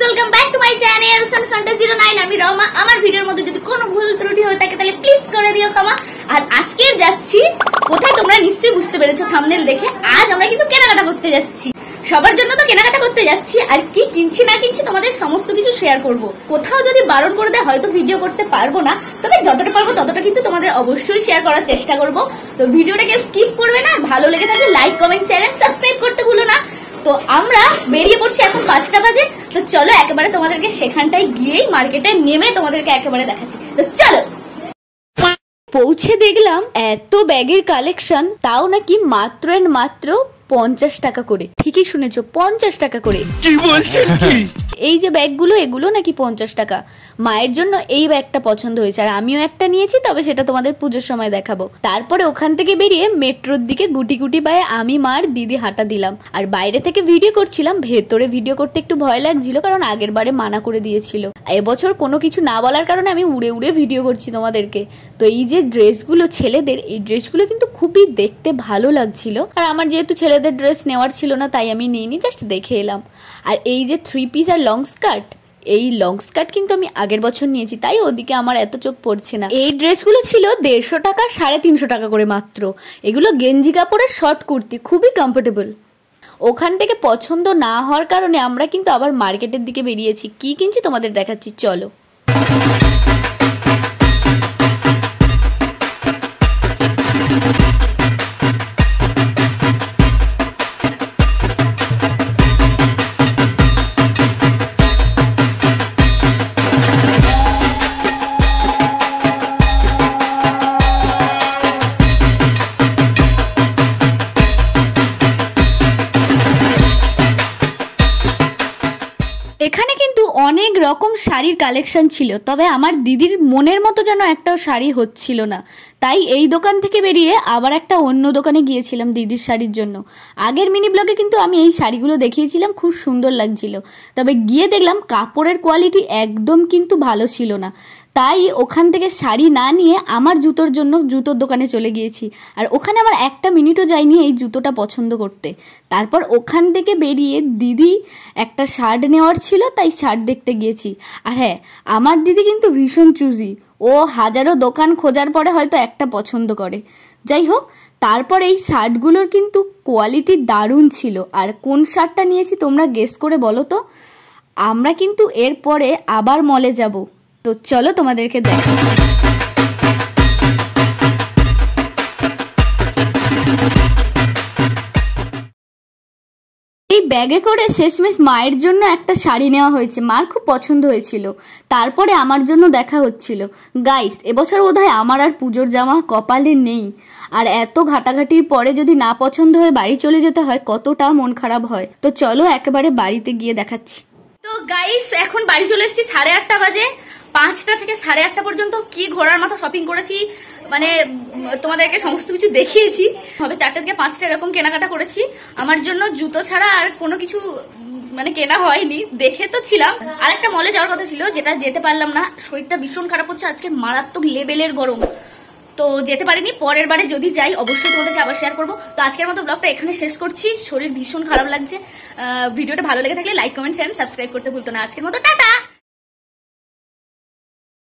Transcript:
Welcome back to my channel Sunday09। আমি রমা। আমার ভিডিওর মধ্যে যদি কোনো ভুল ত্রুটি হয়ে থাকে তাহলে প্লিজ করে দিও ক্ষমা। আর আজকে যাচ্ছি কোথায় তোমরা নিশ্চয়ই বুঝতে পেরেছো থাম্বনেল দেখে। আজ আমরা কিন্তু কেনাকাটা করতে যাচ্ছি। সবার জন্য তো কেনাকাটা করতে যাচ্ছি, আর কি কিনছি না কিনছি তোমাদের সমস্ত কিছু শেয়ার করব। কোথাও যদি বারণ করে দেয় হয়তো ভিডিও করতে পারবো না, তবে যতটা পারবো ততটা কিন্তু তোমাদের অবশ্যই শেয়ার করার চেষ্টা করব। তো ভিডিওটাকে স্কিপ করবে না, ভালো লেগে থাকলে লাইক কমেন্ট চ্যানেল সাবস্ক্রাইব করতে ভুলো না। তো আমরা বেরিয়ে পড়ছি এখন 5টা বাজে। তো চলো একেবারে তোমাদেরকে সেখানটায় গিয়েই মার্কেটে নেমে তোমাদেরকে একেবারে দেখাচ্ছি। তো চলো। পৌঁছে দেখলাম এত ব্যাগের কালেকশন, তাও নাকি মাত্র এন্ড মাত্র 50 টাকা করে। ঠিকই শুনেছো, 50 টাকা করে। কি বলছেন কি? এই যে ব্যাগগুলো, এগুলো নাকি 50 টাকা। মায়ের জন্য এই ব্যাগটা পছন্দ হয়েছে, আর আমিও একটা নিয়েছি, তবে সেটা তোমাদের পুজোর সময় দেখাবো। তারপরে ওখান থেকে বেরিয়ে মেট্রোর দিকে গুটি গুটি পায়ে আমি, মার, দিদি হাঁটা দিলাম। আর বাইরে থেকে ভিডিও করছিলাম, ভেতরে ভিডিও করতে একটু ভয় লাগছিল, কারণ আগের বারে মানা করে দিয়েছিল। এবছর কোনো কিছু না বলার কারণে আমি উড়ে উড়ে ভিডিও করছি তোমাদেরকে। তো এই যে ড্রেসগুলো ছেলেদের, এই ড্রেসগুলো কিন্তু খুবই দেখতে ভালো লাগছিল। আর আমার যেহেতু ছেলেদের ড্রেস নেওয়ার ছিল না, তাই আমি নিইনি, জাস্ট দেখে এলাম। আর এই যে 3 পিস আর লং স্কার্ট, এই লং স্কার্ট কিন্তু আমি আগের বছর নিয়েছি, তাই ওদিকে আমার এত চোখ পড়ছে না। এই ড্রেসগুলো ছিল 150 টাকা, 350 টাকা করে মাত্র। এগুলো গেঞ্জি কাপড়ের শর্ট কুর্তি, খুবই কমফোর্টেবল। ওখান থেকে পছন্দ না হওয়ার কারণে আমরা কিন্তু আবার মার্কেটের দিকে বেরিয়েছি। কি কিনছি তোমাদের দেখাচ্ছি, চলো। এখানে কিন্তু অনেক রকম শাড়ির কালেকশন ছিল, তবে আমার দিদির মনের মতো যেন একটাও শাড়ি হচ্ছিল না। তাই এই দোকান থেকে বেরিয়ে আবার একটা অন্য দোকানে গিয়েছিলাম দিদির শাড়ির জন্য। আগের মিনি ব্লগে কিন্তু আমি এই শাড়িগুলো দেখিয়েছিলাম, খুব সুন্দর লাগছিল। তবে গিয়ে দেখলাম কাপড়ের কোয়ালিটি একদম কিন্তু ভালো ছিল না। তাই ওখান থেকে শাড়ি না নিয়ে আমার জুতোর জন্য জুতোর দোকানে চলে গিয়েছি। আর ওখানে আমার একটা মিনিটও যায়নি এই জুতোটা পছন্দ করতে। তারপর ওখান থেকে বেরিয়ে দিদি একটা শার্ট নেওয়ার ছিল, তাই শার্ট দেখতে গিয়েছি। আর হ্যাঁ, আমার দিদি কিন্তু ভীষণ চুজি, ও হাজারো দোকান খোঁজার পরে হয়তো একটা পছন্দ করে। যাই হোক, তারপর এই শার্টগুলোর কিন্তু কোয়ালিটি দারুণ ছিল। আর কোন শার্টটা নিয়েছি তোমরা গেস করে বলো তো। আমরা কিন্তু এরপরে আবার মলে যাব, তো চলো তোমাদেরকে দেখাচ্ছি। এই ব্যাগে করে শেষমেশ মায়ের জন্য একটা শাড়ি নেওয়া হয়েছে, মার খুব পছন্দ হয়েছিল। তারপরে আমার জন্য দেখা হচ্ছিল। গাইস, এবছর বোধহয় আমার আর পুজোর জামা কপালে নেই। আর এত ঘাটাঘাটির পরে যদি না পছন্দ হয়ে বাড়ি চলে যেতে হয়, কতটা মন খারাপ হয়। তো চলো একেবারে বাড়িতে গিয়ে দেখাচ্ছি। তো গাইস, এখন বাড়ি চলে এসেছি, 8:30 বাজে। 5টা থেকে 8:30 পর্যন্ত কি ঘোড়ার মাথা শপিং করেছি, মানে তোমাদেরকে সমস্ত কিছু দেখিয়েছি। হবে 4টা থেকে 5টা এরকম কেনাকাটা করেছি। আমার জন্য জুতো ছাড়া আর কোনো কিছু মানে কেনা হয়নি। দেখে তো ছিলাম, আর একটা মলে যাওয়ার কথা ছিল, যেটা যেতে পারলাম না। শরীরটা ভীষণ খারাপ হচ্ছে, আজকে মারাত্মক লেভেলের গরম, তো যেতে পারিনি। পরের বারে যদি যাই অবশ্যই তোমাদেরকে আবার শেয়ার করবো। তো আজকের মতো ব্লগটা এখানে শেষ করছি। শরীর ভীষণ খারাপ লাগছে। ভিডিওটা ভালো লেগে থাকলে লাইক কমেন্ট শেয়ার সাবস্ক্রাইব করতে ভুলতো না। আজকের মতো টাটা।